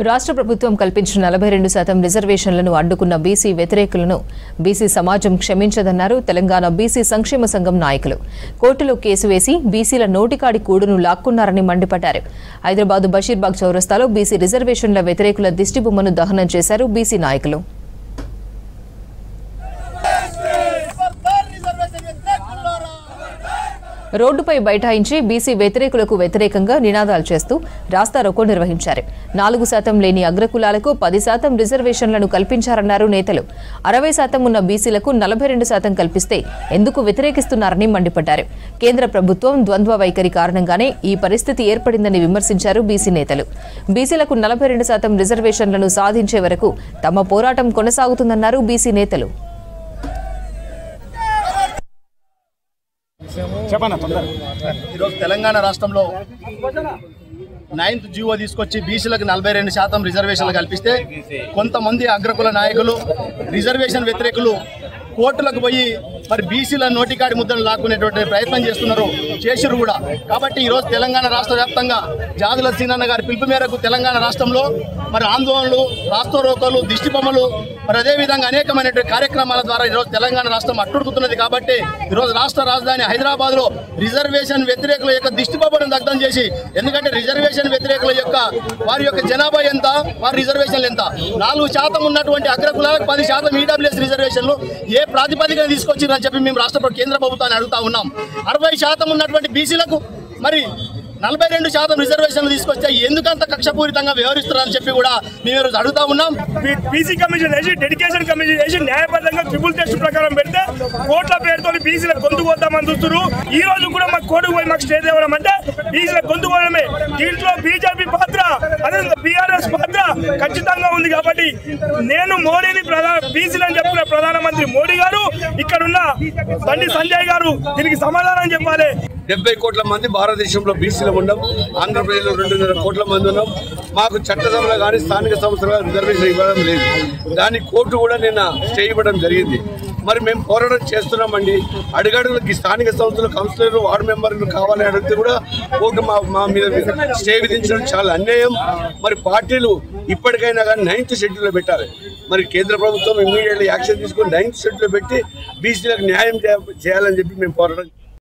రాష్ట్ర ప్రభుత్వం కల్పించిన 42% రిజర్వేషన్లను అడ్డుకున్న బీసీ వ్యతిరేకులను బీసీ సమాజం క్షమించదన్నారు తెలంగాణ బీసీ సంక్షేమ సంఘం నాయకులు. కోర్టులో కేసు వేసి బీసీల నోటికాడి కూడును లాక్కున్నారని మండిపడ్డారు. హైదరాబాద్ బషీర్బాగ్ చౌరస్తాలో బీసీ రిజర్వేషన్ల వ్యతిరేకుల దిష్టిబొమ్మను దహనం చేశారు బీసీ నాయకులు. రోడ్డుపై బైఠాయించి బీసీ వ్యతిరేకులకు వ్యతిరేకంగా నినాదాలు చేస్తూ రాస్తారోకో నిర్వహించారు. 4% లేని అగ్రకులాలకు 10% రిజర్వేషన్లను కల్పించారన్నారు నేతలు. 60% ఉన్న బీసీలకు 42% కల్పిస్తే ఎందుకు వ్యతిరేకిస్తున్నారని మండిపడ్డారు. కేంద్ర ప్రభుత్వం ద్వంద్వ వైఖరి కారణంగానే ఈ పరిస్థితి ఏర్పడిందని విమర్శించారు బీసీ నేతలు. బీసీలకు 42% రిజర్వేషన్లను సాధించే వరకు తమ పోరాటం కొనసాగుతుందన్నారు బీసీ నేతలు. ఈరోజు తెలంగాణ రాష్ట్రంలో 9th జీవో తీసుకొచ్చి బీసీలకు 42% రిజర్వేషన్లు కల్పిస్తే కొంతమంది అగ్రకుల నాయకులు రిజర్వేషన్ వ్యతిరేకులు కోర్టులకు పోయి మరి బీసీల నోటికాడి ముద్దలు లాక్కునేటువంటి ప్రయత్నం చేసిరు కూడా. కాబట్టి ఈరోజు తెలంగాణ రాష్ట్ర వ్యాప్తంగా జాదుల సీనన్న గారి పిలుపు మేరకు తెలంగాణ రాష్ట్రంలో మరి ఆందోళనలు, రాస్తారోకోలు, దిష్టిబొమ్మలు, మరి అదేవిధంగా అనేకమైనటువంటి కార్యక్రమాల ద్వారా ఈరోజు తెలంగాణ రాష్ట్రం అట్టుడుకుతున్నది. కాబట్టి ఈరోజు రాష్ట్ర రాజధాని హైదరాబాద్లో రిజర్వేషన్ వ్యతిరేకుల యొక్క దిష్టిబొమ్మను దగ్ధం చేసి, ఎందుకంటే రిజర్వేషన్ వ్యతిరేకుల యొక్క వారి యొక్క జనాభా ఎంత, వారి రిజర్వేషన్లు ఎంత, 4% ఉన్నటువంటి అగ్రకులాలకు 10% ఈడబ్ల్యూఎస్ రిజర్వేషన్లు ఏ ప్రాతిపదికన తీసుకొచ్చిరని చెప్పి మేము రాష్ట్ర కేంద్ర ప్రభుత్వాన్ని అడుగుతా ఉన్నాం. 60% ఉన్నటువంటి బీసీలకు మరి 42% రిజర్వేషన్లు తీసుకొస్తే ఎందుకంత కక్షపూరితంగా వ్యవహరిస్తున్నారని చెప్పి కూడా మేము ఈరోజు అడుగుతా ఉన్నాం. బీసీ కమిషన్ వేసి, డెడికేషన్ కమిషన్ వేసి న్యాయబద్ధంగా ట్రిపుల్ టెస్ట్ ప్రకారం పెడితే కోట్ల పేరుతో బీసీల గొంతు కోద్దామని చూస్తున్నారు. ఈ రోజు కూడా మాకు కోర్టుకు పోయి మాకు స్టే తేవడం అంటే బీసీల గొంతు కోవడమే. దీంట్లో బీజేపీ పాత్ర, అదే బీఆర్ఎస్ పాత్ర ఖచ్చితంగా ఉంది. కాబట్టి నేను మోడీని బీసీలు అని చెప్పిన ప్రధానమంత్రి మోడీ గారు, ఇక్కడున్న బండి సంజయ్ గారు దీనికి సమాధానం చెప్పాలి. 70 కోట్ల మంది భారతదేశంలో బీసీలు ఉన్నాం. ఆంధ్రప్రదేశ్లో 2.5 కోట్ల మంది ఉన్నాం. మాకు చట్టసభలో కానీ స్థానిక సంస్థలో రిజర్వేషన్ ఇవ్వడం లేదు. దాని కోర్టు కూడా నిన్న స్టే ఇవ్వడం జరిగింది. మరి మేము పోరాటం చేస్తున్నామండి. అడుగడుగులకి స్థానిక సంస్థలు కౌన్సిలర్లు, వార్డు మెంబర్లు కావాలని అడిగితే కూడా కోర్టు మా మీద స్టే విధించడం చాలా అన్యాయం. మరి పార్టీలు ఇప్పటికైనా కానీ 9th షెడ్యూల్లో పెట్టాలి. మరి కేంద్ర ప్రభుత్వం ఇమ్మీడియట్లీ యాక్షన్ తీసుకొని 9th షెడ్యూల్లో పెట్టి బీసీలకు న్యాయం చేయాలని చెప్పి మేము పోరాటం